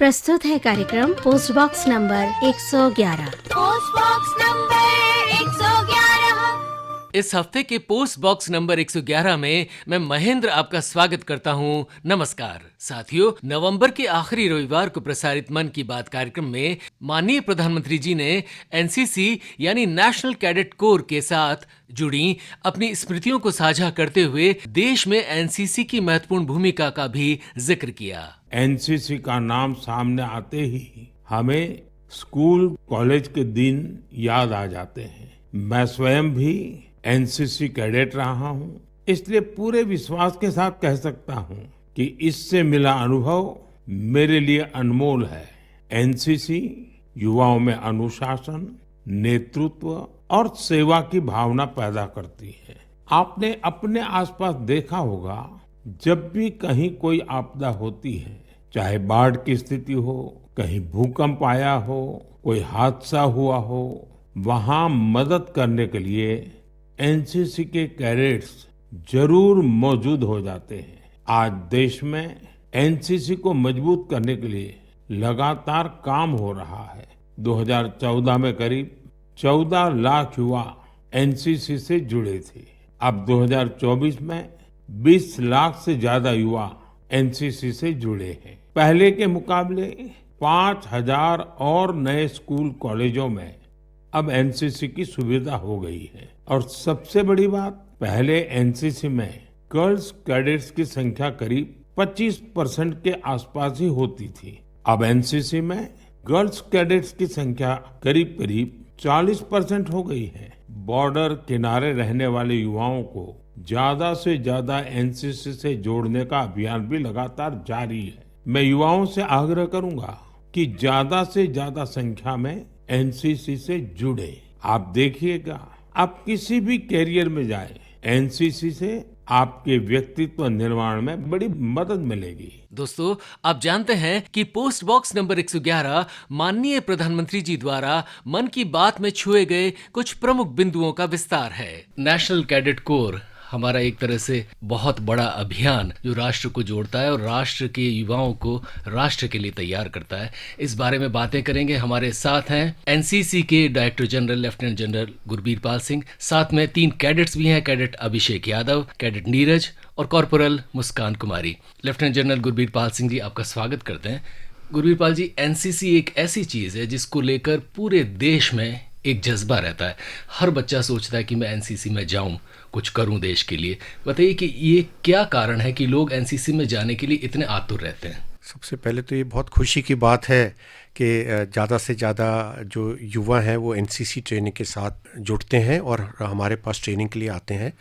प्रस्तुत है कार्यक्रम post box number 111। Post box number 111। इस हफ्ते के पोस्ट बॉक्स नंबर 111 में मैं महेंद्र आपका स्वागत करता हूं। नमस्कार साथियों, नवंबर के आखिरी रविवार को प्रसारित मन की बात कार्यक्रम में माननीय प्रधानमंत्री जी ने एनसीसी यानी नेशनल कैडेट कोर के साथ जुड़ी अपनी स्मृतियों को साझा करते हुए देश में एनसीसी की महत्वपूर्ण भूमिका का भी जिक्र किया। एनसीसी का नाम सामने आते ही हमें स्कूल कॉलेज के दिन याद आ जाते हैं। मैं स्वयं भी एनसीसी कैडेट रहा हूं, इसलिए पूरे विश्वास के साथ कह सकता हूं कि इससे मिला अनुभव मेरे लिए अनमोल है। एनसीसी युवाओं में अनुशासन, नेतृत्व और सेवा की भावना पैदा करती है। आपने अपने आसपास देखा होगा, जब भी कहीं कोई आपदा होती है, चाहे बाढ़ की स्थिति हो, कहीं भूकंप आया हो, कोई हादसा हुआ हो, वहां मदद करने के लिए एनसीसी के कैडेट्स जरूर मौजूद हो जाते हैं। आज देश में एनसीसी को मजबूत करने के लिए लगातार काम हो रहा है। 2014 में करीब 14 लाख युवा एनसीसी से जुड़े थे। अब 2024 में 20 लाख से ज्यादा युवा एनसीसी से जुड़े हैं। पहले के मुकाबले 5,000 और नए स्कूल कॉलेजों में अब एनसीसी की सुविधा हो गई है। और सबसे बड़ी बात, पहले एनसीसी में गर्ल्स कैडेट्स की संख्या करीब 25% के आसपास ही होती थी। अब एनसीसी में गर्ल्स कैडेट्स की संख्या करीब करीब 40% हो गई है। बॉर्डर किनारे रहने वाले युवाओं को ज्यादा से ज्यादा एनसीसी से जोड़ने का अभियान भी लगातार जारी है। मैं युवाओं से आग्रह करूंगा कि ज्यादा से ज्यादा संख्या में एनसीसी से जुड़े। आप देखिएगा, आप किसी भी कैरियर में जाए, एनसीसी से आपके व्यक्तित्व निर्माण में बड़ी मदद मिलेगी। दोस्तों, आप जानते हैं कि पोस्ट बॉक्स नंबर 111 माननीय प्रधानमंत्री जी द्वारा मन की बात में छुए गए कुछ प्रमुख बिंदुओं का विस्तार है। नेशनल कैडेट कोर हमारा एक तरह से बहुत बड़ा अभियान जो राष्ट्र को जोड़ता है और राष्ट्र के युवाओं को राष्ट्र के लिए तैयार करता है। इस बारे में बातें करेंगे। हमारे साथ हैं एनसीसी के director general lieutenant general Gurbir Pal Singh, साथ में 3 कैडेट्स भी हैं, कैडेट अभिषेक यादव, कैडेट नीरज और corporal Muskan Kumari. Lieutenant general Gurbir Pal Singh ji, आपका स्वागत करते हैं। गुरबीर पाल जी, एनसीसी एक ऐसी चीज़ है जिसको लेकर पूरे देश में एक जज्बा रहता है। हर बच्चा सोचता है कि मैं एनसीसी में जाऊं, कुछ करूं देश के लिए। बताइए कि ये क्या कारण है कि लोग एनसीसी में जाने के लिए इतने आतुर रहते हैं? सबसे पहले तो ये बहुत खुशी की बात है कि ज़्यादा से ज़्यादा जो युवा हैं वो एनसीसी ट्रेनिंग के साथ जुड़ते हैं और हमारे पास ट्रेनिंग के लिए आते हैं।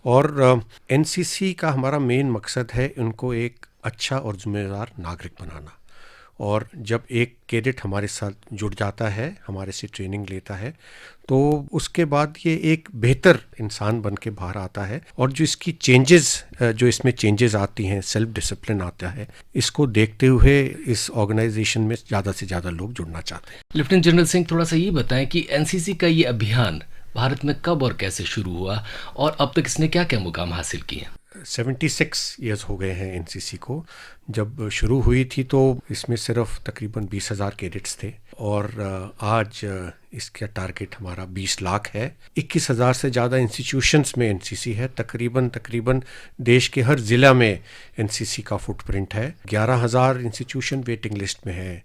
और एनसीसी का हमारा मेन मकसद है उनको एक अच्छा और जिम्मेदार नागरिक बनाना। और जब एक कैडेट हमारे साथ जुड़ जाता है, हमारे से ट्रेनिंग लेता है, तो उसके बाद ये एक बेहतर इंसान बन के बाहर आता है। और जो इसकी जो इसमें चेंजेस आती हैं, सेल्फ डिसिप्लिन आता है, इसको देखते हुए इस ऑर्गेनाइजेशन में ज़्यादा से ज़्यादा लोग जुड़ना चाहते हैं। लेफ्टिनेंट जनरल सिंह, थोड़ा सा ये बताएं कि एनसीसी का ये अभियान भारत में कब और कैसे शुरू हुआ और अब तक इसने क्या क्या मुकाम हासिल किए? 76 ईयर्स हो गए हैं एनसीसी को। जब शुरू हुई थी तो इसमें सिर्फ तकरीबन 20,000 कैडेट्स थे और आज इसका टारगेट हमारा 20 लाख है। 21,000 से ज़्यादा इंस्टीट्यूशंस में एनसीसी है। तकरीबन देश के हर ज़िला में एनसीसी का फुटप्रिंट है। 11,000 इंस्टीट्यूशन वेटिंग लिस्ट में है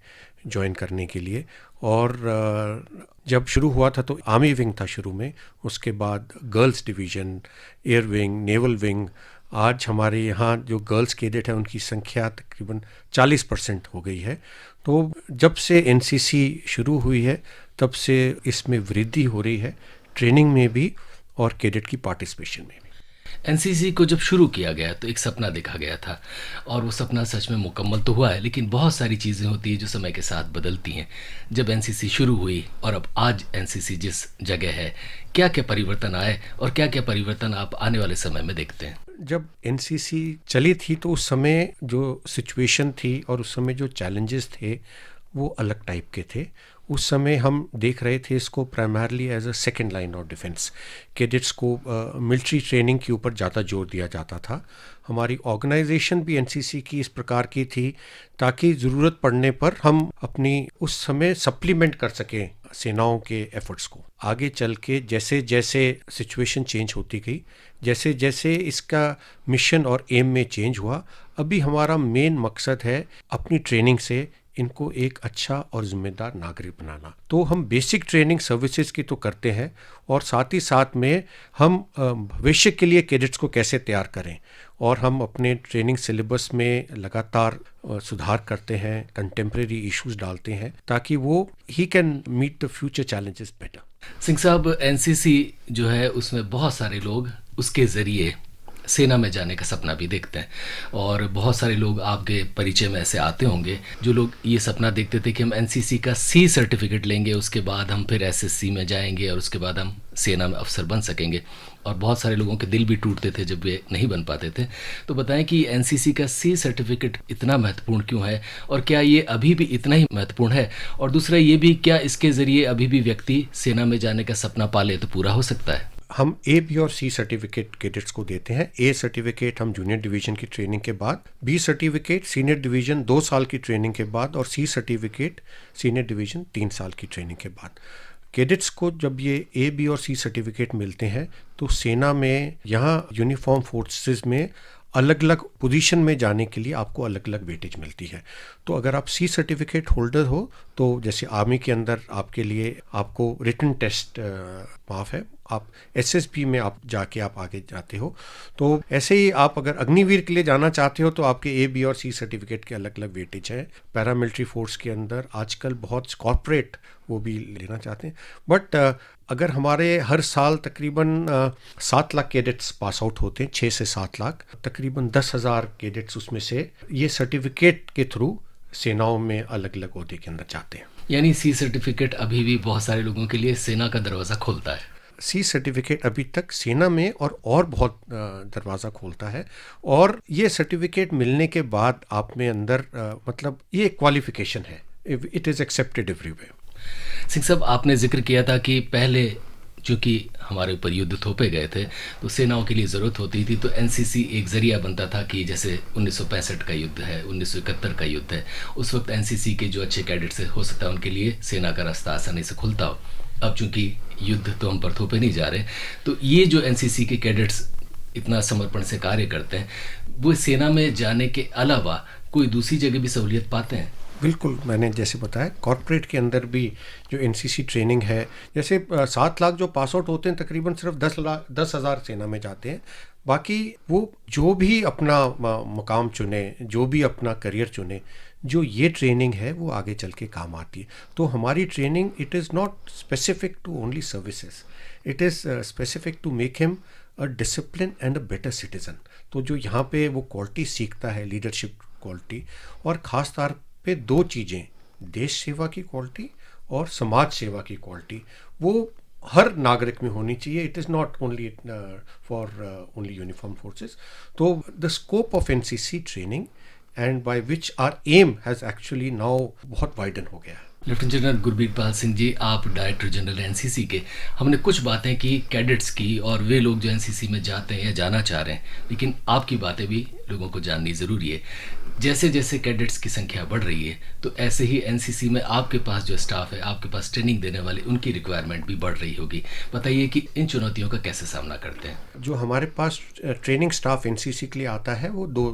ज्वाइन करने के लिए। और जब शुरू हुआ था तो आर्मी विंग था शुरू में, उसके बाद girls division, air wing, naval wing. आज हमारे यहाँ जो गर्ल्स कैडेट है उनकी संख्या तकरीबन 40% हो गई है। तो जब से एनसीसी शुरू हुई है तब से इसमें वृद्धि हो रही है, ट्रेनिंग में भी और कैडेट की पार्टिसिपेशन में भी। एनसीसी को जब शुरू किया गया तो एक सपना देखा गया था और वो सपना सच में मुकम्मल तो हुआ है, लेकिन बहुत सारी चीज़ें होती हैं जो समय के साथ बदलती हैं। जब एनसीसी शुरू हुई और अब आज एनसीसी जिस जगह है, क्या क्या परिवर्तन आए और क्या क्या परिवर्तन आप आने वाले समय में देखते हैं? जब एनसीसी चली थी तो उस समय जो सिचुएशन थी और उस समय जो चैलेंजेस थे, वो अलग टाइप के थे। उस समय हम देख रहे थे इसको primarily as a second line of defence. Cadets को मिलिट्री ट्रेनिंग के ऊपर ज़्यादा जोर दिया जाता था। हमारी ऑर्गेनाइजेशन भी एनसीसी की इस प्रकार की थी ताकि ज़रूरत पड़ने पर हम अपनी उस समय सप्लीमेंट कर सकें सेनाओं के एफर्ट्स को। आगे चल के जैसे जैसे सिचुएशन चेंज होती गई, जैसे जैसे इसका मिशन और एम में चेंज हुआ, अभी हमारा मेन मकसद है अपनी ट्रेनिंग से इनको एक अच्छा और जिम्मेदार नागरिक बनाना। तो हम बेसिक ट्रेनिंग सर्विसेज की तो करते हैं और साथ ही साथ में हम भविष्य के लिए कैडेट्स को कैसे तैयार करें, और हम अपने ट्रेनिंग सिलेबस में लगातार सुधार करते हैं, कंटेम्प्रेरी इश्यूज डालते हैं ताकि वो he can meet the future challenges better. Singh साहब, एनसीसी जो है उसमें बहुत सारे लोग उसके ज़रिए सेना में जाने का सपना भी देखते हैं, और बहुत सारे लोग आपके परिचय में ऐसे आते होंगे जो लोग ये सपना देखते थे कि हम एनसीसी का सी सर्टिफिकेट लेंगे, उसके बाद हम फिर एसएससी में जाएंगे और उसके बाद हम सेना में अफसर बन सकेंगे, और बहुत सारे लोगों के दिल भी टूटते थे जब वे नहीं बन पाते थे। तो बताएं कि एनसीसी का सी सर्टिफिकेट इतना महत्वपूर्ण क्यों है, और क्या ये अभी भी इतना ही महत्वपूर्ण है, और दूसरा ये भी, क्या इसके ज़रिए अभी भी व्यक्ति सेना में जाने का सपना पाले तो पूरा हो सकता है? हम ए, बी और सी सर्टिफिकेट कैडेट्स को देते हैं। ए सर्टिफिकेट हम जूनियर डिवीजन की ट्रेनिंग के बाद, बी सर्टिफिकेट सीनियर डिवीजन 2 साल की ट्रेनिंग के बाद, और सी सर्टिफिकेट सीनियर डिवीजन 3 साल की ट्रेनिंग के बाद। कैडेट्स को जब ये ए, बी और सी सर्टिफिकेट मिलते हैं तो सेना में, यहाँ यूनिफॉर्म फोर्सेस में अलग अलग पोजीशन में जाने के लिए आपको अलग अलग वेटेज मिलती है। तो अगर आप सी सर्टिफिकेट होल्डर हो तो जैसे आर्मी के अंदर आपके लिए आपको रिटन टेस्ट माफ है, आप एसएसबी में आप जाके आप आगे जाते हो। तो ऐसे ही आप अगर अग्निवीर के लिए जाना चाहते हो तो आपके ए, बी और सी सर्टिफिकेट के अलग अलग वेटेज हैं। पैरामिलिट्री फोर्स के अंदर आजकल बहुत कॉर्पोरेट वो भी लेना चाहते हैं, बट अगर हमारे हर साल तकरीबन 7 लाख कैडेट्स पास आउट होते हैं, 6 से 7 लाख, तकरीबन 10,000 कैडेट्स उसमें से ये सर्टिफिकेट के थ्रू सेनाओं में अलग अलग ओहदे के अंदर जाते हैं। यानी सी सर्टिफिकेट अभी भी बहुत सारे लोगों के लिए सेना का दरवाज़ा खोलता है। सी सर्टिफिकेट अभी तक सेना में और बहुत दरवाज़ा खोलता है, और ये सर्टिफिकेट मिलने के बाद आप में अंदर मतलब ये क्वालिफिकेशन है, it is accepted everywhere. Singh साहब, आपने जिक्र किया था कि पहले चूँकि हमारे ऊपर युद्ध थोपे गए थे तो सेनाओं के लिए ज़रूरत होती थी, तो एनसीसी एक ज़रिया बनता था कि जैसे 1965 का युद्ध है, 1971 का युद्ध है, उस वक्त एनसीसी के जो अच्छे कैडेट्स हो सकता है उनके लिए सेना का रास्ता आसानी से खुलता हो। अब चूँकि युद्ध तो हम पर थोपे नहीं जा रहे, तो ये जो एनसीसी के कैडेट्स इतना समर्पण से कार्य करते हैं, वो सेना में जाने के अलावा कोई दूसरी जगह भी सहूलियत पाते हैं? बिल्कुल, मैंने जैसे बताया कॉर्पोरेट के अंदर भी जो एनसीसी ट्रेनिंग है, जैसे 7 लाख जो पास आउट होते हैं तकरीबन सिर्फ 10,000 सेना में जाते हैं। बाकी वो जो भी अपना मुकाम चुने, जो भी अपना करियर चुने, जो ये ट्रेनिंग है वो आगे चल के काम आती है। तो हमारी training it is not specific to only services, it is specific to make him a discipline and a better citizen. तो जो यहाँ पे वो क्वालिटी सीखता है, लीडरशिप क्वालिटी, और ख़ास तौर पे 2 चीज़ें, देश सेवा की क्वालिटी और समाज सेवा की क्वालिटी, वो हर नागरिक में होनी चाहिए। It is not only for only uniform forces. तो the scope of NCC training and by which R M has actually now बहुत वाइडन हो गया है। लेफ्टिनेंट जनरल गुरबीर पाल सिंह जी, आप डायरेक्टर जनरल एनसीसी के, हमने कुछ बातें की कैडेट्स की और वे लोग जो एनसीसी में जाते हैं या जाना चाह रहे हैं, लेकिन आपकी बातें भी लोगों को जाननी ज़रूरी है। जैसे जैसे कैडेट्स की संख्या बढ़ रही है तो ऐसे ही एनसीसी में आपके पास जो स्टाफ है, आपके पास ट्रेनिंग देने वाले, उनकी रिक्वायरमेंट भी बढ़ रही होगी। बताइए कि इन चुनौतियों का कैसे सामना करते हैं? जो हमारे पास ट्रेनिंग स्टाफ एनसीसी के लिए आता है वो 2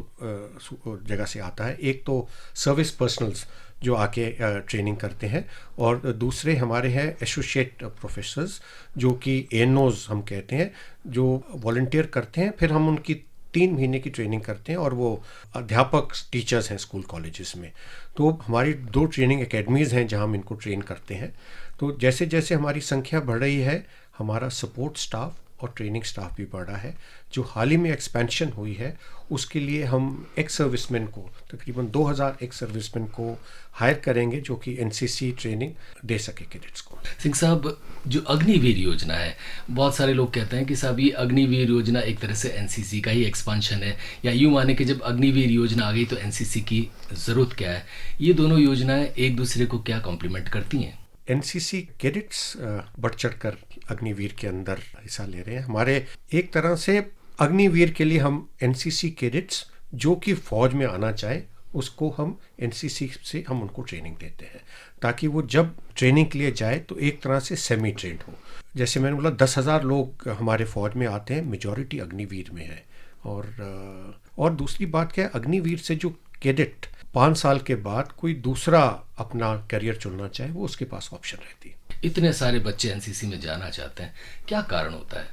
जगह से आता है। एक तो सर्विस पर्सनल्स जो आके ट्रेनिंग करते हैं, और दूसरे हमारे हैं एसोसिएट प्रोफेसर्स जो कि एनओज हम कहते हैं, जो वॉलंटियर करते हैं। फिर हम उनकी 3 महीने की ट्रेनिंग करते हैं और वो अध्यापक टीचर्स हैं स्कूल कॉलेजेस में। तो हमारी 2 ट्रेनिंग एकेडमीज़ हैं जहां हम इनको ट्रेन करते हैं। तो जैसे जैसे हमारी संख्या बढ़ रही है, हमारा सपोर्ट स्टाफ और ट्रेनिंग स्टाफ भी बढ़ा है। जो हाल ही में एक्सपेंशन हुई है उसके लिए हम एक्स सर्विसमैन को, तकरीबन 2000 एक्स सर्विसमैन को हायर करेंगे जो कि एनसीसी ट्रेनिंग दे सके कैडेट्स को। सिंह साहब, जो अग्निवीर योजना है, बहुत सारे लोग कहते हैं कि साहब ये अग्निवीर योजना एक तरह से एनसीसी का ही एक्सपांशन है, या यूँ माने कि जब अग्निवीर योजना आ गई तो एनसीसी की ज़रूरत क्या है। ये दोनों योजनाएं एक दूसरे को क्या कॉम्प्लीमेंट करती हैं? एनसीसी कैडेट्स बढ़ चढ़कर अग्निवीर के अंदर हिस्सा ले रहे हैं। हमारे एक तरह से अग्निवीर के लिए हम एनसीसी कैडेट्स जो कि फौज में आना चाहे उसको हम एनसीसी से हम उनको ट्रेनिंग देते हैं, ताकि वो जब ट्रेनिंग के लिए जाए तो एक तरह से सेमी ट्रेंड हो। जैसे मैंने बोला 10,000 लोग हमारे फौज में आते हैं, मेजॉरिटी अग्निवीर में है। और दूसरी बात क्या है, अग्निवीर से जो कैडेट 5 साल के बाद कोई दूसरा अपना करियर चुनना चाहे वो उसके पास ऑप्शन रहती है। इतने सारे बच्चे एनसीसी में जाना चाहते हैं, क्या कारण होता है?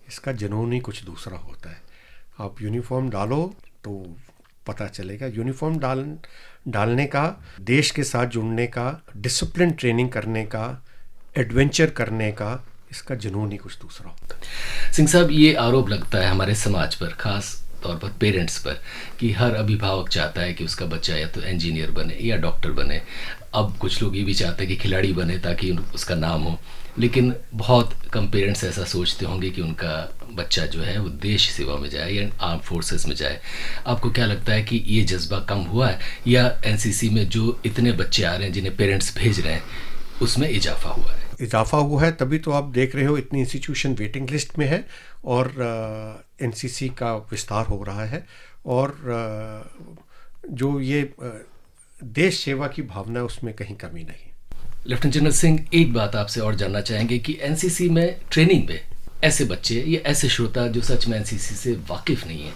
इसका जुनून ही कुछ दूसरा होता है। आप यूनिफॉर्म डालो तो पता चलेगा। यूनिफॉर्म डालने का, देश के साथ जुड़ने का, डिसिप्लिन ट्रेनिंग करने का, एडवेंचर करने का, इसका जुनून ही कुछ दूसरा होता है। सिंह साहब, ये आरोप लगता है हमारे समाज पर, खास तौर पर पेरेंट्स पर, कि हर अभिभावक चाहता है कि उसका बच्चा या तो इंजीनियर बने या डॉक्टर बने। अब कुछ लोग ये भी चाहते हैं कि खिलाड़ी बने ताकि उसका नाम हो, लेकिन बहुत कम पेरेंट्स ऐसा सोचते होंगे कि उनका बच्चा जो है वो देश सेवा में जाए या आर्म फोर्सेस में जाए। आपको क्या लगता है कि ये जज्बा कम हुआ है, या एनसीसी में जो इतने बच्चे आ रहे हैं जिन्हें पेरेंट्स भेज रहे हैं उसमें इजाफा हुआ है? इजाफा हुआ है, तभी तो आप देख रहे हो इतनी इंस्टीट्यूशन वेटिंग लिस्ट में है और एनसीसी का विस्तार हो रहा है। और जो ये देश सेवा की भावना है उसमें कहीं कमी नहीं। लेफ्टिनेंट जनरल सिंह, एक बात आपसे और जानना चाहेंगे कि एनसीसी में ट्रेनिंग में ऐसे बच्चे या ऐसे श्रोता जो सच में एनसीसी से वाकिफ़ नहीं है,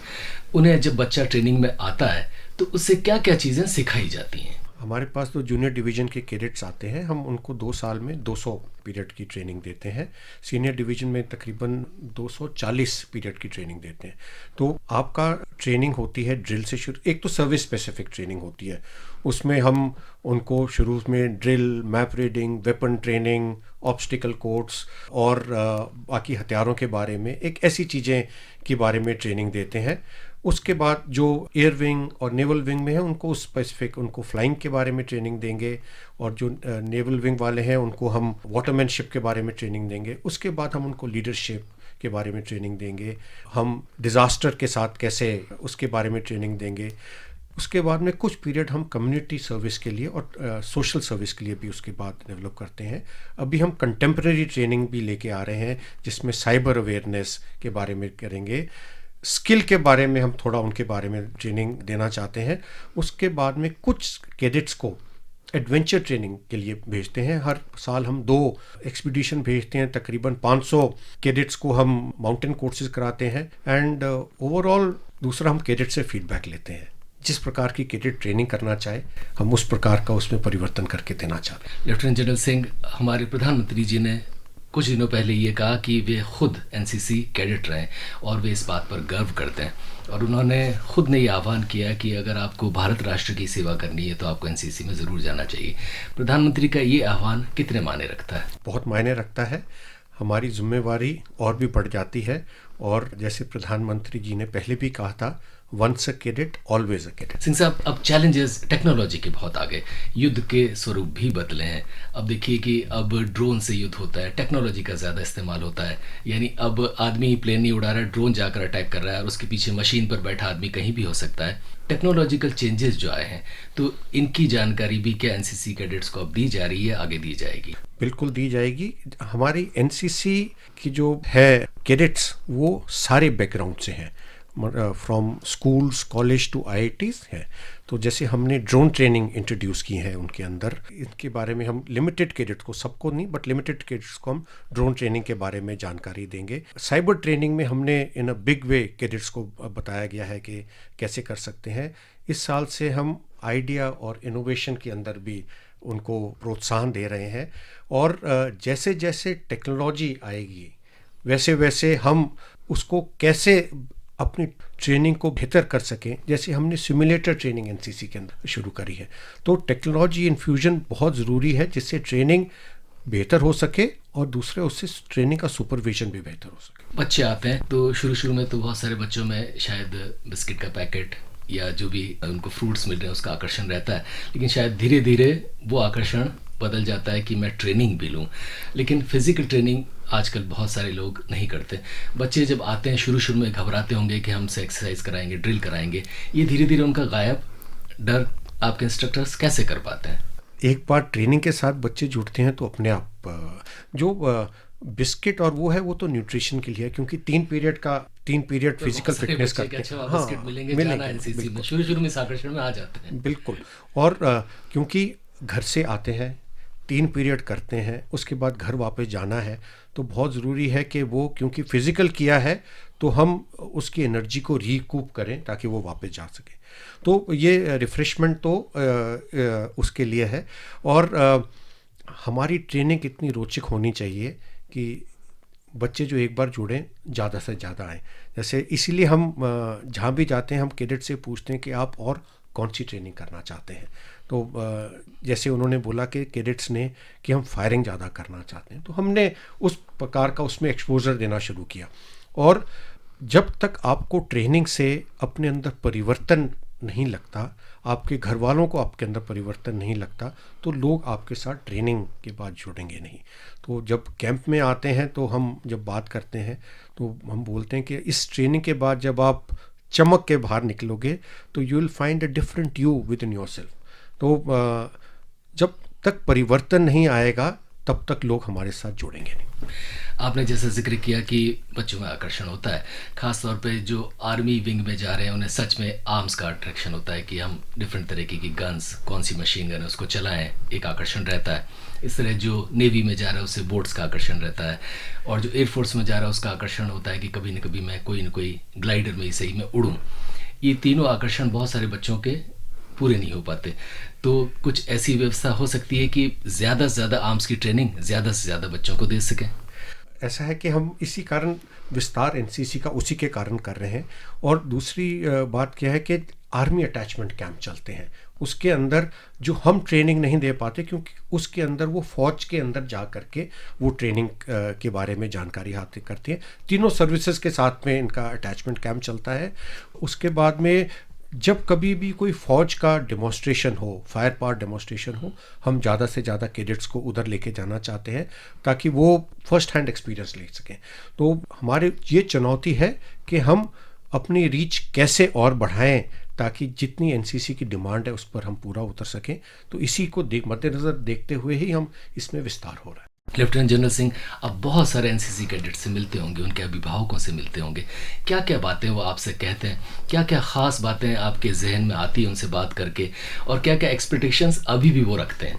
उन्हें जब बच्चा ट्रेनिंग में आता है तो उससे क्या क्या चीज़ें सिखाई जाती हैं? हमारे पास तो जूनियर डिवीज़न के कैडेट्स आते हैं, हम उनको 2 साल में 200 पीरियड की ट्रेनिंग देते हैं। सीनियर डिवीज़न में तकरीबन 240 पीरियड की ट्रेनिंग देते हैं। तो आपका ट्रेनिंग होती है ड्रिल से शुरू। एक तो सर्विस स्पेसिफिक ट्रेनिंग होती है, उसमें हम उनको शुरू में drill, map reading, weapon training, obstacle course और बाकी हथियारों के बारे में, एक ऐसी चीज़ें के बारे में ट्रेनिंग देते हैं। उसके बाद जो एयर विंग और नेवल विंग में है उनको स्पेसिफिक, उनको फ्लाइंग के बारे में ट्रेनिंग देंगे, और जो नेवल विंग वाले हैं उनको हम वाटरमैनशिप के बारे में ट्रेनिंग देंगे। उसके बाद हम उनको लीडरशिप के बारे में ट्रेनिंग देंगे, हम डिज़ास्टर के साथ कैसे उसके बारे में ट्रेनिंग देंगे। उसके बाद में कुछ पीरियड हम कम्युनिटी सर्विस के लिए और सोशल सर्विस के लिए भी उसके बाद डेवलप करते हैं। अभी हम कंटेम्प्रेरी ट्रेनिंग भी लेके आ रहे हैं जिसमें साइबर अवेयरनेस के बारे में करेंगे, स्किल के बारे में हम थोड़ा उनके बारे में ट्रेनिंग देना चाहते हैं। उसके बाद में कुछ कैडेट्स को एडवेंचर ट्रेनिंग के लिए भेजते हैं। हर साल हम 2 एक्सपीडिशन भेजते हैं, तकरीबन 500 कैडेट्स को हम माउंटेन कोर्सेज कराते हैं। एंड ओवरऑल दूसरा हम कैडेट से फीडबैक लेते हैं, जिस प्रकार की कैडेट ट्रेनिंग करना चाहे हम उस प्रकार का उसमें परिवर्तन करके देना चाहते हैं। लेफ्टिनेंट जनरल सिंह, हमारे प्रधानमंत्री जी ने कुछ दिनों पहले ये कहा कि वे खुद एनसीसी कैडेट रहे और वे इस बात पर गर्व करते हैं, और उन्होंने खुद ने ये आह्वान किया कि अगर आपको भारत राष्ट्र की सेवा करनी है तो आपको एनसीसी में ज़रूर जाना चाहिए। प्रधानमंत्री का ये आह्वान कितने मायने रखता है? बहुत मायने रखता है। हमारी जिम्मेवारी और भी बढ़ जाती है, और जैसे प्रधानमंत्री जी ने पहले भी कहा था, once a cadet always a cadet. Singh साहब, अब चैलेंजेस टेक्नोलॉजी के बहुत आगे, युद्ध के स्वरूप भी बदले हैं। अब देखिए कि अब ड्रोन से युद्ध होता है, टेक्नोलॉजी का ज़्यादा इस्तेमाल होता है। यानी अब आदमी प्लेन नहीं उड़ा रहा है, ड्रोन जाकर अटैक कर रहा है और उसके पीछे मशीन पर बैठा आदमी कहीं भी हो सकता है। टेक्नोलॉजिकल चेंजेस जो आए हैं, तो इनकी जानकारी भी क्या एनसीसी कैडेट्स को अब दी जा रही है, आगे दी जाएगी? बिल्कुल दी जाएगी। हमारी एनसीसी की जो है कैडेट्स वो सारे बैकग्राउंड से हैं, from schools, college to IITs है। तो जैसे हमने ड्रोन ट्रेनिंग इंट्रोड्यूस की है उनके अंदर, इनके बारे में हम लिमिटेड कैडेट्स को, सबको नहीं बट लिमिटेड कैडेट्स को हम ड्रोन ट्रेनिंग के बारे में जानकारी देंगे। साइबर ट्रेनिंग में हमने इन अ बिग वे कैडेट्स को बताया गया है कि कैसे कर सकते हैं। इस साल से हम आइडिया और इनोवेशन के अंदर भी उनको प्रोत्साहन दे रहे हैं, और जैसे जैसे टेक्नोलॉजी आएगी वैसे वैसे हम उसको कैसे अपनी ट्रेनिंग को बेहतर कर सकें। जैसे हमने सिमुलेटर ट्रेनिंग एनसीसी के अंदर शुरू करी है, तो टेक्नोलॉजी इन्फ्यूजन बहुत ज़रूरी है, जिससे ट्रेनिंग बेहतर हो सके और दूसरे उससे ट्रेनिंग का सुपरविजन भी बेहतर हो सके। बच्चे आते हैं तो शुरू में तो बहुत सारे बच्चों में शायद बिस्किट का पैकेट या जो भी उनको फ्रूट्स मिल रहे हैं उसका आकर्षण रहता है, लेकिन शायद धीरे धीरे वो आकर्षण बदल जाता है कि मैं ट्रेनिंग भी लूँ। लेकिन फिजिकल ट्रेनिंग आजकल बहुत सारे लोग नहीं करते। बच्चे जब आते हैं शुरू में घबराते होंगे कि हमसे एक्सरसाइज कराएंगे, ड्रिल कराएंगे, ये धीरे धीरे उनका गायब डर आपके इंस्ट्रक्टर्स कैसे कर पाते हैं? एक बार ट्रेनिंग के साथ बच्चे जुड़ते हैं तो अपने आप जो बिस्किट और वो है वो तो न्यूट्रिशन के लिए है, क्योंकि 3 पीरियड फिजिकल फिटनेस करते हैं। हाँ, मिलेंगे शुरू में इस आकर्षण में आ जाते हैं। बिल्कुल। और क्योंकि घर से आते हैं, 3 पीरियड करते हैं, उसके बाद घर वापस जाना है, तो बहुत ज़रूरी है कि वो क्योंकि फिजिकल किया है तो हम उसकी एनर्जी को रिकूप करें ताकि वो वापस जा सके। तो ये रिफ़्रेशमेंट तो उसके लिए है। और हमारी ट्रेनिंग इतनी रोचक होनी चाहिए कि बच्चे जो एक बार जुड़ें ज़्यादा से ज़्यादा आएँ। जैसे इसीलिए हम जहाँ भी जाते हैं हम कैडेट से पूछते हैं कि आप और कौन सी ट्रेनिंग करना चाहते हैं। तो जैसे उन्होंने बोला कि कैडेट्स ने कि हम फायरिंग ज़्यादा करना चाहते हैं, तो हमने उस प्रकार का उसमें एक्सपोजर देना शुरू किया। और जब तक आपको ट्रेनिंग से अपने अंदर परिवर्तन नहीं लगता, आपके घर वालों को आपके अंदर परिवर्तन नहीं लगता, तो लोग आपके साथ ट्रेनिंग के बाद जुड़ेंगे नहीं। तो जब कैंप में आते हैं तो हम जब बात करते हैं तो हम बोलते हैं कि इस ट्रेनिंग के बाद जब आप चमक के बाहर निकलोगे तो you will find a different you with in your self. तो जब तक परिवर्तन नहीं आएगा तब तक लोग हमारे साथ जुड़ेंगे नहीं। आपने जैसा जिक्र किया कि बच्चों में आकर्षण होता है, खास तौर पे जो आर्मी विंग में जा रहे हैं उन्हें सच में आर्म्स का अट्रैक्शन होता है कि हम डिफरेंट तरीके की गन्स, कौन सी मशीन गन है उसको चलाएं, एक आकर्षण रहता है। इस तरह जो नेवी में जा रहा है उससे बोट्स का आकर्षण रहता है, और जो एयरफोर्स में जा रहा है उसका आकर्षण होता है कि कभी न कभी मैं कोई न कोई ग्लाइडर में ही सही में उड़ूँ। ये तीनों आकर्षण बहुत सारे बच्चों के पूरे नहीं हो पाते। तो कुछ ऐसी व्यवस्था हो सकती है कि ज़्यादा से ज़्यादा आर्म्स की ट्रेनिंग ज़्यादा से ज़्यादा बच्चों को दे सकें। ऐसा है कि हम इसी कारण विस्तार एनसीसी का उसी के कारण कर रहे हैं। और दूसरी बात क्या है कि आर्मी अटैचमेंट कैंप चलते हैं, उसके अंदर जो हम ट्रेनिंग नहीं दे पाते क्योंकि उसके अंदर वो फौज के अंदर जा करके वो ट्रेनिंग के बारे में जानकारी हासिल करती है। तीनों सर्विसेज के साथ में इनका अटैचमेंट कैंप चलता है। उसके बाद में जब कभी भी कोई फौज का डेमोन्स्ट्रेशन हो, फायर पावर डेमोन्स्ट्रेशन हो, हम ज़्यादा से ज़्यादा कैडेट्स को उधर लेके जाना चाहते हैं ताकि वो फर्स्ट हैंड एक्सपीरियंस ले सकें। तो हमारे ये चुनौती है कि हम अपनी रीच कैसे और बढ़ाएं ताकि जितनी एनसीसी की डिमांड है उस पर हम पूरा उतर सकें। तो इसी को मद्देनज़र देखते हुए ही हम इसमें विस्तार हो रहा है। लेफ्टिनेंट जनरल सिंह, अब बहुत सारे एनसीसी कैडेट से मिलते होंगे, उनके अभिभावकों से मिलते होंगे, क्या क्या बातें वो आपसे कहते हैं, क्या क्या ख़ास बातें आपके जहन में आती हैं उनसे बात करके, और क्या क्या एक्सपेक्टेशंस अभी भी वो रखते हैं?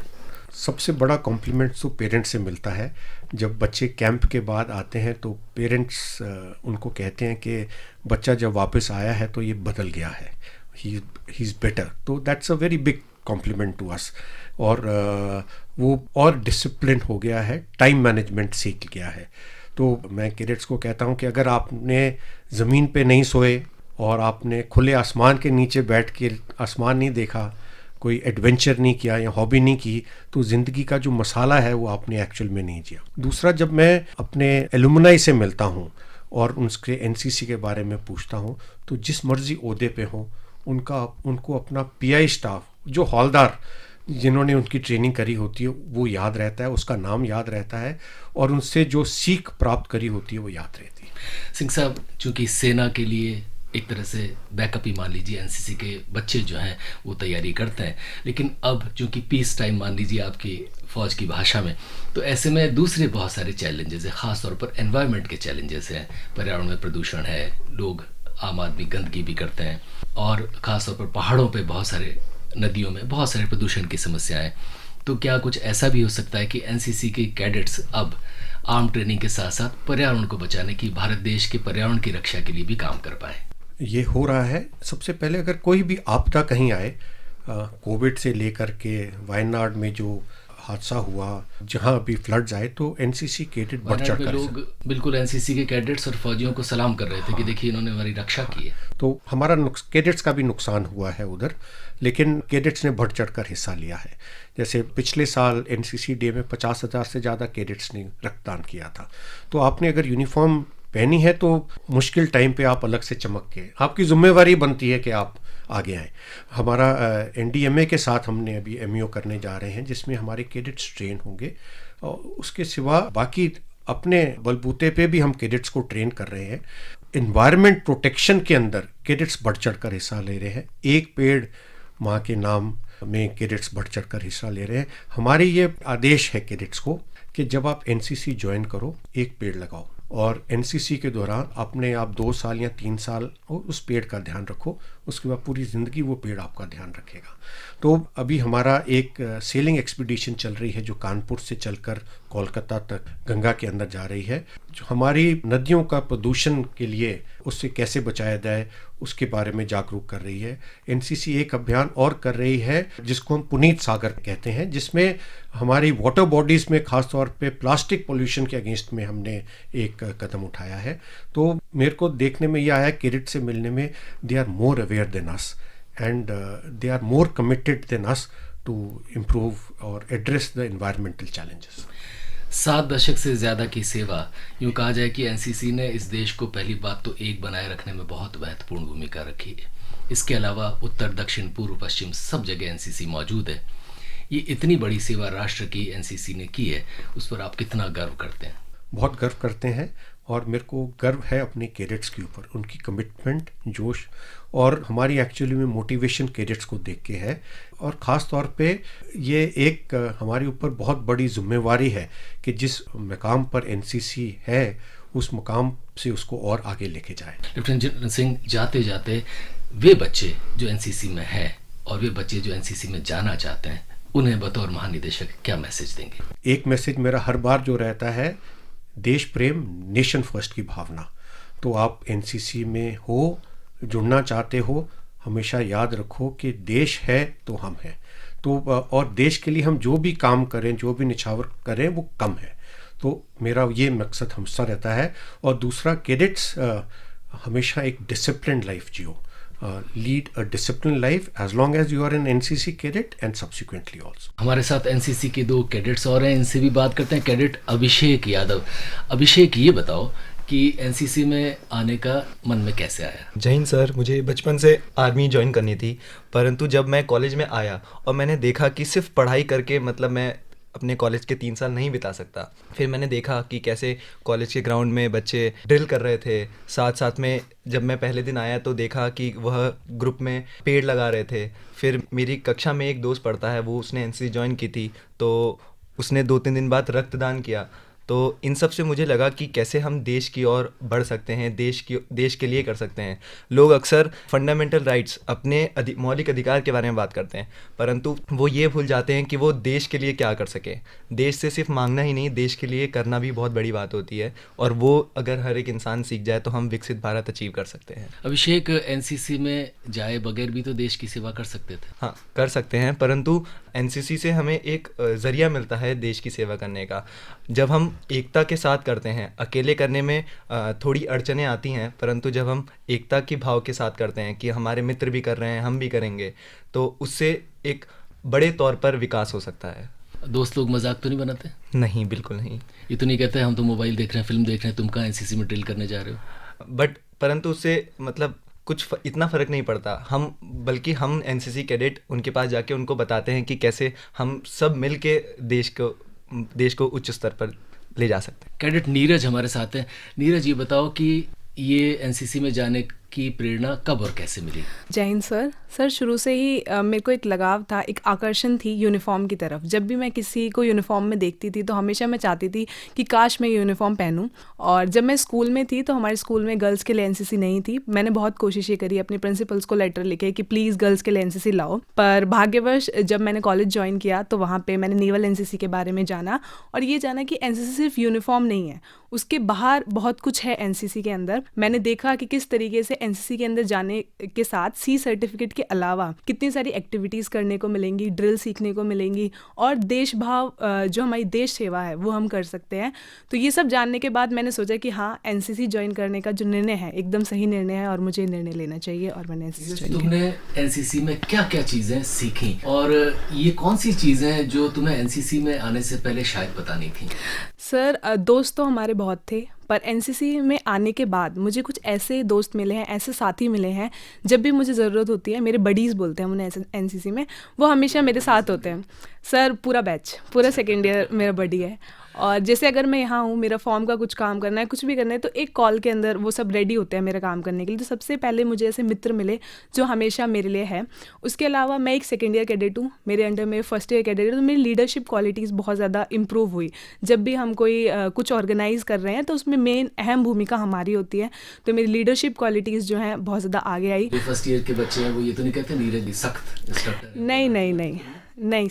सबसे बड़ा कॉम्प्लीमेंट तो पेरेंट्स से मिलता है। जब बच्चे कैंप के बाद आते हैं तो पेरेंट्स उनको कहते हैं कि बच्चा जब वापस आया है तो ये बदल गया है, ही इज़ बेटर। तो that's a very big compliment to us. और वो और डिसिप्लिन हो गया है, टाइम मैनेजमेंट सीख गया है। तो मैं कैडेट्स को कहता हूँ कि अगर आपने ज़मीन पे नहीं सोए और आपने खुले आसमान के नीचे बैठ के आसमान नहीं देखा, कोई एडवेंचर नहीं किया या हॉबी नहीं की, तो ज़िंदगी का जो मसाला है वो आपने एक्चुअल में नहीं जिया। दूसरा, जब मैं अपने एलुमनाई से मिलता हूँ और उनके एनसीसी के बारे में पूछता हूँ तो जिस मर्जी ओहदे पे हो उनको अपना पीआई स्टाफ, जो हौलदार जिन्होंने उनकी ट्रेनिंग करी होती है वो याद रहता है, उसका नाम याद रहता है, और उनसे जो सीख प्राप्त करी होती है वो याद रहती है। सिंह साहब, चूँकि सेना के लिए एक तरह से बैकअप ही मान लीजिए एनसीसी के बच्चे जो हैं वो तैयारी करते हैं, लेकिन अब चूँकि पीस टाइम मान लीजिए आपकी फ़ौज की भाषा में, तो ऐसे में दूसरे बहुत सारे चैलेंजेस हैं, ख़ास तौर पर एनवायरनमेंट के चैलेंजेस हैं। पर्यावरण में प्रदूषण है, लोग आम आदमी गंदगी भी करते हैं, और ख़ास तौर पर पहाड़ों पे बहुत सारे, नदियों में बहुत सारे प्रदूषण की समस्याएं। तो क्या कुछ ऐसा भी हो सकता है कि एनसीसी के कैडेट्स अब आर्म ट्रेनिंग के साथ साथ पर्यावरण को बचाने की, भारत देश के पर्यावरण की रक्षा के लिए भी काम कर पाए? ये हो रहा है। सबसे पहले अगर कोई भी आपदा कहीं आए, कोविड से लेकर के वायनाड में जो हादसा हुआ, जहाँ भी फ्लड्स आए, तो एनसीसी कैडेट बढ़ चढ़ कर लोग बिल्कुल एनसीसी के कैडेट्स और फौजियों को सलाम कर रहे थे कि देखिए इन्होंने हमारी रक्षा की है। तो हमारा कैडेट्स का भी नुकसान हुआ है उधर, लेकिन कैडेट्स ने बढ़ चढ़ कर हिस्सा लिया है। जैसे पिछले साल एनसीसी डे में 50,000 से ज़्यादा कैडेट्स ने रक्तदान किया था। तो आपने अगर यूनिफॉर्म पहनी है तो मुश्किल टाइम पे आप अलग से चमक के, आपकी जिम्मेवारी बनती है कि आप आगे आएँ। हमारा एनडीएमए के साथ हमने अभी एमईओ करने जा रहे हैं, जिसमें हमारे कैडेट्स ट्रेन होंगे, और उसके सिवा बाकी अपने बलबूते पे भी हम कैडेट्स को ट्रेन कर रहे हैं। इन्वायरमेंट प्रोटेक्शन के अंदर कैडेट्स बढ़ चढ़ कर हिस्सा ले रहे हैं। एक पेड़ माँ के नाम में कैडेट्स बढ़ चढ़ कर हिस्सा ले रहे हैं। हमारे ये आदेश है कैडेट्स को कि जब आप एनसीसी ज्वाइन करो, एक पेड़ लगाओ, और एनसीसी के दौरान अपने आप 2 साल या 3 साल उस पेड़ का ध्यान रखो, उसके बाद पूरी ज़िंदगी वो पेड़ आपका ध्यान रखेगा। तो अभी हमारा एक सेलिंग एक्सपीडिशन चल रही है जो कानपुर से चलकर कोलकाता तक गंगा के अंदर जा रही है, जो हमारी नदियों का प्रदूषण के लिए उससे कैसे बचाया जाए उसके बारे में जागरूक कर रही है। एनसीसी एक अभियान और कर रही है जिसको हम पुनीत सागर कहते हैं, जिसमें हमारी वाटर बॉडीज़ में ख़ास तौर पे प्लास्टिक पोल्यूशन के अगेंस्ट में हमने एक कदम उठाया है। तो मेरे को देखने में यह आया कैडेट से मिलने में, they are more aware than us and they are more committed than us to improve और एड्रेस द एनवायरमेंटल चैलेंजेस। 7 दशक से ज़्यादा की सेवा, यूँ कहा जाए कि एनसीसी ने इस देश को पहली बात तो एक बनाए रखने में बहुत महत्वपूर्ण भूमिका रखी है। इसके अलावा उत्तर, दक्षिण, पूर्व, पश्चिम सब जगह एनसीसी मौजूद है। ये इतनी बड़ी सेवा राष्ट्र की एनसीसी ने की है, उस पर आप कितना गर्व करते हैं? बहुत गर्व करते हैं, और मेरे को गर्व है अपने कैडेट्स के ऊपर, उनकी कमिटमेंट, जोश, और हमारी एक्चुअली में मोटिवेशन कैडेट्स को देख के है। और ख़ास तौर पे ये एक हमारे ऊपर बहुत बड़ी जिम्मेवारी है कि जिस मकाम पर एनसीसी है उस मकाम से उसको और आगे लेके जाए। लेफ्टिनेंट जनरल सिंह, जाते जाते वे बच्चे जो एनसीसी में हैं और वे बच्चे जो एनसीसी में जाना चाहते हैं, उन्हें बतौर महानिदेशक क्या मैसेज देंगे? एक मैसेज मेरा हर बार जो रहता है, देश प्रेम, नेशन फर्स्ट की भावना। तो आप एनसीसी में हो, जुड़ना चाहते हो, हमेशा याद रखो कि देश है तो हम हैं। तो और देश के लिए हम जो भी काम करें, जो भी निछावर करें, वो कम है। तो मेरा ये मकसद हमेशा रहता है। और दूसरा, कैडेट्स हमेशा एक डिसिप्लिन लाइफ जियो, lead a discipline life as long as you are an NCC cadet and subsequently also. हमारे साथ एनसीसी के 2 कैडेट्स और हैं, इनसे भी बात करते हैं। कैडेट अभिषेक यादव, अभिषेक ये बताओ कि एनसीसी में आने का मन में कैसे आया? जय हिंद सर, मुझे बचपन से आर्मी ज्वाइन करनी थी, परंतु जब मैं कॉलेज में आया और मैंने देखा कि सिर्फ पढ़ाई करके मतलब मैं अपने कॉलेज के 3 साल नहीं बिता सकता। फिर मैंने देखा कि कैसे कॉलेज के ग्राउंड में बच्चे ड्रिल कर रहे थे, साथ साथ में जब मैं पहले दिन आया तो देखा कि वह ग्रुप में पेड़ लगा रहे थे। फिर मेरी कक्षा में एक दोस्त पढ़ता है, वो उसने एनसीसी ज्वाइन की थी, तो उसने 2-3 दिन बाद रक्तदान किया। तो इन सब से मुझे लगा कि कैसे हम देश की ओर बढ़ सकते हैं, देश के लिए कर सकते हैं। लोग अक्सर फंडामेंटल राइट्स, अपने मौलिक अधिकार के बारे में बात करते हैं, परंतु वो ये भूल जाते हैं कि वो देश के लिए क्या कर सके। देश से सिर्फ मांगना ही नहीं, देश के लिए करना भी बहुत बड़ी बात होती है, और वो अगर हर एक इंसान सीख जाए तो हम विकसित भारत अचीव कर सकते हैं। अभिषेक, एनसीसी में जाए बगैर भी तो देश की सेवा कर सकते थे। हाँ, कर सकते हैं, परंतु एनसीसी से हमें एक ज़रिया मिलता है देश की सेवा करने का। जब हम एकता के साथ करते हैं, अकेले करने में थोड़ी अड़चनें आती हैं, परंतु जब हम एकता की भाव के साथ करते हैं कि हमारे मित्र भी कर रहे हैं, हम भी करेंगे, तो उससे एक बड़े तौर पर विकास हो सकता है। दोस्त लोग मजाक तो नहीं बनाते? नहीं, बिल्कुल नहीं। ये तो नहीं कहते हम तो मोबाइल देख रहे हैं, फिल्म देख रहे हैं, तुम कहाँ एनसीसी में ड्रिल करने जा रहे हो? परंतु उससे मतलब कुछ इतना फ़र्क नहीं पड़ता। बल्कि हम एनसीसी कैडेट उनके पास जाके उनको बताते हैं कि कैसे हम सब मिल के देश को उच्च स्तर पर ले जा सकते हैं। कैडेट नीरज हमारे साथ हैं। नीरज, ये बताओ कि ये एनसीसी में जाने की प्रेरणा कब और कैसे मिली? जय हिंद सर। शुरू से ही मेरे को एक लगाव था, एक आकर्षण थी यूनिफॉर्म की तरफ। जब भी मैं किसी को यूनिफॉर्म में देखती थी तो हमेशा मैं चाहती थी कि काश मैं यूनिफॉर्म पहनूं। और जब मैं स्कूल में थी तो हमारे स्कूल में गर्ल्स के लिए एनसीसी नहीं थी। मैंने बहुत कोशिशें करी, अपने प्रिंसिपल्स को लेटर लिखे कि प्लीज़ गर्ल्स के लिए एनसीसी लाओ। पर भाग्यवश जब मैंने कॉलेज ज्वाइन किया तो वहाँ पर मैंने नेवल एनसीसी के बारे में जाना, और ये जाना कि एनसीसी सिर्फ यूनिफॉर्म नहीं है, उसके बाहर बहुत कुछ है एनसीसी के अंदर। मैंने देखा कि किस तरीके से एनसीसी के अंदर जाने के साथ सी सर्टिफिकेट के अलावा कितनी सारी एक्टिविटीज़ करने को मिलेंगी, ड्रिल सीखने को मिलेंगी और देश भाव जो हमारी देश सेवा है वो हम कर सकते हैं। तो ये सब जानने के बाद मैंने सोचा कि हाँ, एनसीसी ज्वाइन करने का जो निर्णय है एकदम सही निर्णय है और मुझे निर्णय लेना चाहिए और मैंने एनसीसी ज्वाइन किया। तुमने एनसीसी में क्या क्या चीजें सीखी और ये कौन सी चीजें हैं जो तुम्हें एनसीसी में आने से पहले शायद पता नहीं थी? सर, दोस्त तो हमारे बहुत थे, पर एनसीसी में आने के बाद मुझे कुछ ऐसे दोस्त मिले हैं, ऐसे साथी मिले हैं, जब भी मुझे ज़रूरत होती है, मेरे बडीज़ बोलते हैं उन्हें एनसीसी में, वो हमेशा मेरे साथ होते हैं। सर, पूरा बैच, पूरा सेकेंड ईयर मेरा बडी है और जैसे अगर मैं यहाँ हूँ, मेरा फॉर्म का कुछ काम करना है, कुछ भी करना है, तो एक कॉल के अंदर वो सब रेडी होते हैं मेरा काम करने के लिए। तो सबसे पहले मुझे ऐसे मित्र मिले जो हमेशा मेरे लिए है। उसके अलावा मैं एक सेकेंड ईयर कैडेट हूँ, मेरे अंडर में फर्स्ट ईयर कैडेट है, तो मेरी लीडरशिप क्वालिटीज़ बहुत ज़्यादा इंप्रूव हुई। जब भी हम कोई कुछ ऑर्गेनाइज़ कर रहे हैं तो उसमें मेन अहम भूमिका हमारी होती है, तो मेरी लीडरशिप क्वालिटीज़ जो हैं बहुत ज़्यादा आगे आई। जो फर्स्ट ईयर के बच्चे हैं वो ये तो नहीं कहते नीरज जी सख्त इंस्ट्रक्टर? नहीं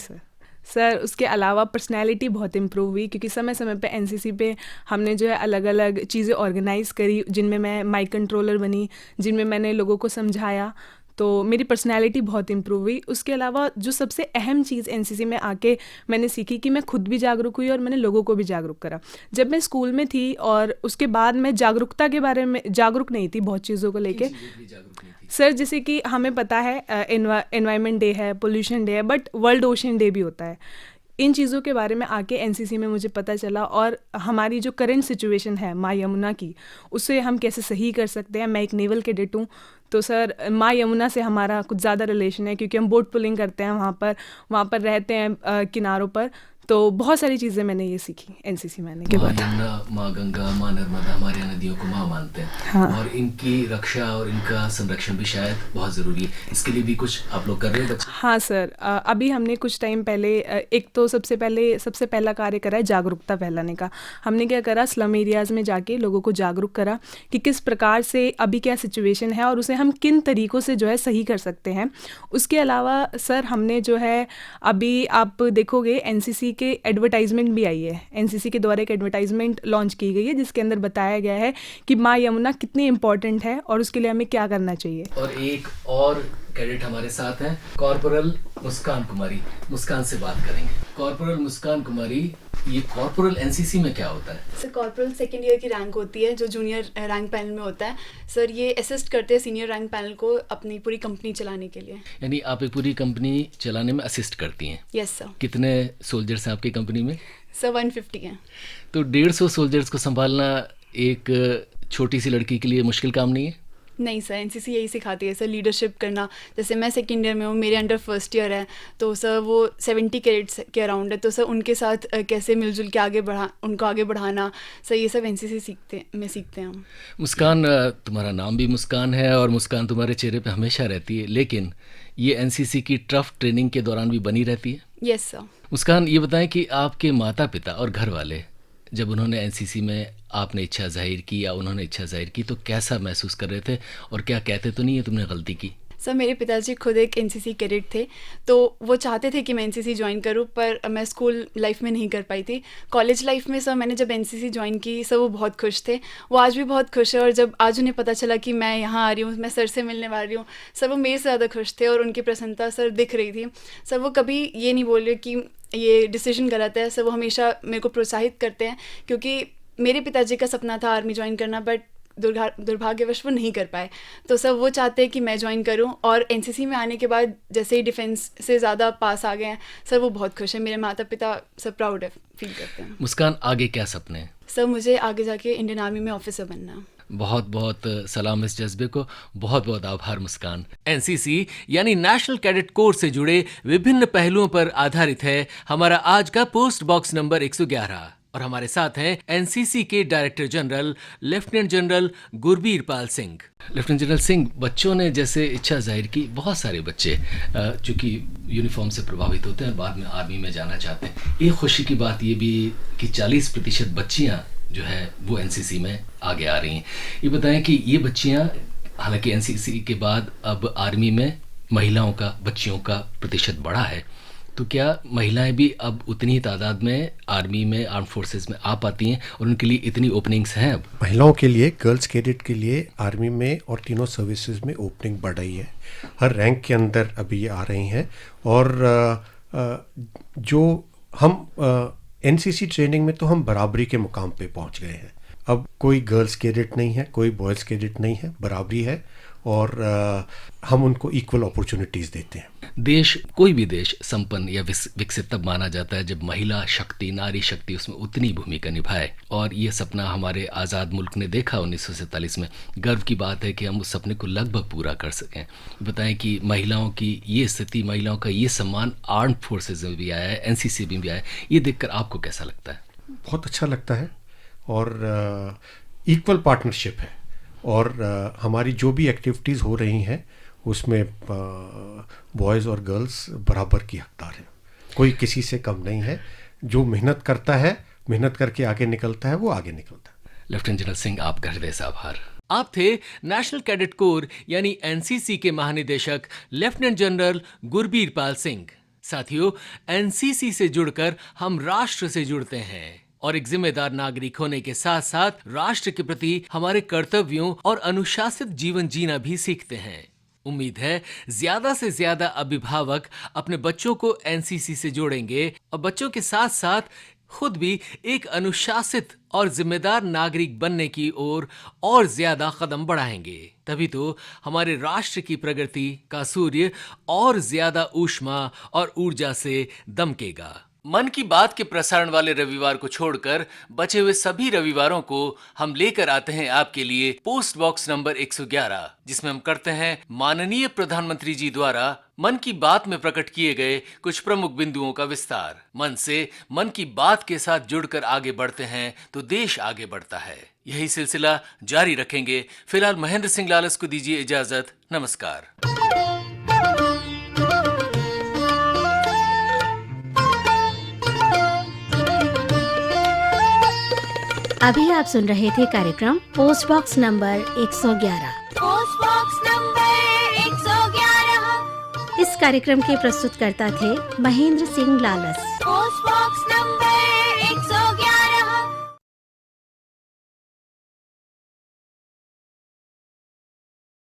सर, उसके अलावा पर्सनैलिटी बहुत इम्प्रूव हुई, क्योंकि समय समय पे एनसीसी पे हमने जो है अलग अलग चीज़ें ऑर्गेनाइज़ करी, जिनमें मैं माइक कंट्रोलर बनी, जिनमें मैंने लोगों को समझाया, तो मेरी पर्सनैलिटी बहुत इम्प्रूव हुई। उसके अलावा जो सबसे अहम चीज़ एनसीसी में आके मैंने सीखी कि मैं खुद भी जागरूक हुई और मैंने लोगों को भी जागरूक करा। जब मैं स्कूल में थी और उसके बाद मैं जागरूकता के बारे में जागरूक नहीं थी बहुत चीज़ों को लेके। सर, जैसे कि हमें पता है एनवायरनमेंट डे है, पोल्यूशन डे है, बट वर्ल्ड ओशन डे भी होता है। इन चीज़ों के बारे में आके एनसीसी में मुझे पता चला और हमारी जो करंट सिचुएशन है माँ यमुना की, उसे हम कैसे सही कर सकते हैं। मैं एक नेवल कैडेट हूँ, तो सर माँ यमुना से हमारा कुछ ज़्यादा रिलेशन है, क्योंकि हम बोट पुलिंग करते हैं वहाँ पर रहते हैं किनारों पर। तो बहुत सारी चीज़ें मैंने ये सीखी एनसीसी में आने के बाद। माँ यमुना, माँ गंगा, माँ नर्मदा हमारी नदियों को माँ मानते हैं। हाँ। और इनकी रक्षा और इनका संरक्षण भी शायद बहुत ज़रूरी है। इसके लिए भी कुछ आप लोग कर रहे हो बच्चे? हाँ सर, अभी हमने कुछ टाइम पहले एक तो सबसे पहला कार्य करा है जागरूकता फैलाने का। हमने क्या करा, स्लम एरियाज़ में जाके लोगों को जागरूक करा कि किस प्रकार से अभी क्या सिचुएशन है और उसे हम किन तरीक़ों से जो है सही कर सकते हैं। उसके अलावा सर, हमने जो है अभी आप देखोगे एनसीसी के एडवर्टाइजमेंट भी आई है। एनसीसी के द्वारा एक एडवर्टाइजमेंट लॉन्च की गई है जिसके अंदर बताया गया है कि माँ यमुना कितनी इम्पोर्टेंट है और उसके लिए हमें क्या करना चाहिए। और एक और कैडेट हमारे साथ हैं, कॉर्पोरल मुस्कान कुमारी। मुस्कान से बात करेंगे। कॉर्पोरल मुस्कान कुमारी, ये कॉर्पोरल एनसीसी में क्या होता है? सर, कॉर्पोरल सेकेंड ईयर की रैंक होती है जो जूनियर रैंक पैनल में होता है। सर, ये असिस्ट करते हैं सीनियर रैंक पैनल को अपनी पूरी कंपनी चलाने के लिए। यानी आप एक पूरी कंपनी चलाने में असिस्ट करती हैं? Yes sir. कितने सोल्जर्स हैं आपकी कंपनी में? सर 150 हैं। तो 150 सोल्जर्स को संभालना एक छोटी सी लड़की के लिए मुश्किल काम नहीं है? नहीं सर, एनसीसी यही सिखाती है सर, लीडरशिप करना। जैसे मैं सेकेंड ईयर में हूँ, मेरे अंडर फर्स्ट ईयर है, तो सर वो 70 कैडेट्स के अराउंड है, तो सर उनके साथ कैसे मिलजुल के उनको आगे बढ़ाना, सर ये सब एनसीसी सीखते हैं हम। मुस्कान, तुम्हारा नाम भी मुस्कान है और मुस्कान तुम्हारे चेहरे पे हमेशा रहती है, लेकिन ये एनसीसी की टफ ट्रेनिंग के दौरान भी बनी रहती है? Yes sir. मुस्कान, ये बताएं कि आपके माता पिता और घर वाले जब उन्होंने एनसीसी में आपने इच्छा जाहिर की या उन्होंने इच्छा जाहिर की, तो कैसा महसूस कर रहे थे और क्या कहते तो नहीं है तुमने गलती की? सर, मेरे पिताजी खुद एक एनसीसी कैडेट थे, तो वो चाहते थे कि मैं एनसीसी ज्वाइन करूं, पर मैं स्कूल लाइफ में नहीं कर पाई थी। कॉलेज लाइफ में सर मैंने जब एनसीसी ज्वाइन की, सर वो बहुत खुश थे, वो आज भी बहुत खुश है। और जब आज उन्हें पता चला कि मैं यहाँ आ रही हूँ, मैं सर से मिलने वाली हूँ, सर वो मेरे से ज़्यादा खुश थे और उनकी प्रसन्नता सर दिख रही थी। सर वो कभी ये नहीं बोल रहे कि ये डिसीजन गलत है। सर वो हमेशा मेरे को प्रोत्साहित करते हैं, क्योंकि मेरे पिताजी का सपना था आर्मी ज्वाइन करना, बट दुर्भाग्यवश वो नहीं कर पाए। तो सर वो चाहते हैं कि मैं ज्वाइन करूं, और एनसीसी में आने के बाद जैसे ही डिफेंस से ज़्यादा पास आ गए हैं, सर वो बहुत खुश है। मेरे माता पिता सब प्राउड फील करते हैं। मुस्कान, आगे क्या सपने हैं? सर मुझे आगे जाके इंडियन आर्मी में ऑफिसर बनना है। बहुत बहुत सलाम इस जज्बे को, बहुत बहुत आभार मुस्कान। एनसीसी यानी नेशनल कैडेट कोर से जुड़े विभिन्न पहलुओं पर आधारित है हमारा आज का पोस्ट बॉक्स नंबर 111 और हमारे साथ हैं एनसीसी के director general lieutenant general Gurbir Pal Singh. Lieutenant general Singh, बच्चों ने जैसे इच्छा जाहिर की, बहुत सारे बच्चे चूँकि यूनिफॉर्म से प्रभावित होते हैं और बाद में आर्मी में जाना चाहते हैं। एक खुशी की बात ये भी कि 40% बच्चियाँ जो है वो एनसीसी में आगे आ रही हैं। ये बताएं कि ये बच्चियाँ, हालांकि एनसीसी के बाद अब आर्मी में महिलाओं का, बच्चियों का प्रतिशत बढ़ा है, तो क्या महिलाएं भी अब उतनी ही तादाद में आर्मी में, आर्म फोर्सेस में आ पाती हैं और उनके लिए इतनी ओपनिंग्स हैं अब? महिलाओं के लिए, गर्ल्स कैडेट के लिए आर्मी में और तीनों सर्विसेज में ओपनिंग बढ़ रही है। हर रैंक के अंदर अभी ये आ रही हैं। और जो हम एनसीसी ट्रेनिंग में तो हम बराबरी के मुकाम पे पहुंच गए हैं। अब कोई गर्ल्स कैडेट नहीं है, कोई बॉयज़ कैडेट नहीं है, बराबरी है। और हम उनको इक्वल अपॉर्चुनिटीज़ देते हैं। देश, कोई भी देश संपन्न या विकसित तब माना जाता है जब महिला शक्ति, नारी शक्ति उसमें उतनी भूमिका निभाए। और ये सपना हमारे आज़ाद मुल्क ने देखा 1947 में। गर्व की बात है कि हम उस सपने को लगभग पूरा कर सकें। बताएं कि महिलाओं की ये स्थिति, महिलाओं का ये सम्मान आर्म फोर्सेज में भी आया है, एनसीसी में भी आया है, ये देखकर आपको कैसा लगता है? बहुत अच्छा लगता है। और इक्वल पार्टनरशिप है। और हमारी जो भी एक्टिविटीज़ हो रही हैं उसमें बॉयज़ और गर्ल्स बराबर की हकदार हैं। कोई किसी से कम नहीं है। जो मेहनत करता है, मेहनत करके आगे निकलता है, वो आगे निकलता है। लेफ्टिनेंट जनरल सिंह, आपका हृदय से आभार। आप थे नेशनल कैडेट कोर यानी एनसीसी के महानिदेशक लेफ्टिनेंट जनरल गुरबीर पाल सिंह। साथियों, एनसीसी से जुड़कर हम राष्ट्र से जुड़ते हैं और एक जिम्मेदार नागरिक होने के साथ साथ राष्ट्र के प्रति हमारे कर्तव्यों और अनुशासित जीवन जीना भी सीखते हैं। उम्मीद है ज्यादा से ज्यादा अभिभावक अपने बच्चों को एनसीसी से जोड़ेंगे और बच्चों के साथ साथ खुद भी एक अनुशासित और जिम्मेदार नागरिक बनने की ओर और ज्यादा कदम बढ़ाएंगे। तभी तो हमारे राष्ट्र की प्रगति का सूर्य और ज्यादा ऊष्मा और ऊर्जा से दमकेगा। मन की बात के प्रसारण वाले रविवार को छोड़कर बचे हुए सभी रविवारों को हम लेकर आते हैं आपके लिए पोस्ट बॉक्स नंबर 111, जिसमें हम करते हैं माननीय प्रधानमंत्री जी द्वारा मन की बात में प्रकट किए गए कुछ प्रमुख बिंदुओं का विस्तार। मन से मन की बात के साथ जुड़कर आगे बढ़ते हैं तो देश आगे बढ़ता है। यही सिलसिला जारी रखेंगे। फिलहाल महेंद्र सिंह लालस को दीजिए इजाजत। नमस्कार। अभी आप सुन रहे थे कार्यक्रम post box number 111। Post box number 111। इस कार्यक्रम के प्रस्तुतकर्ता थे महेंद्र सिंह लालस। Post box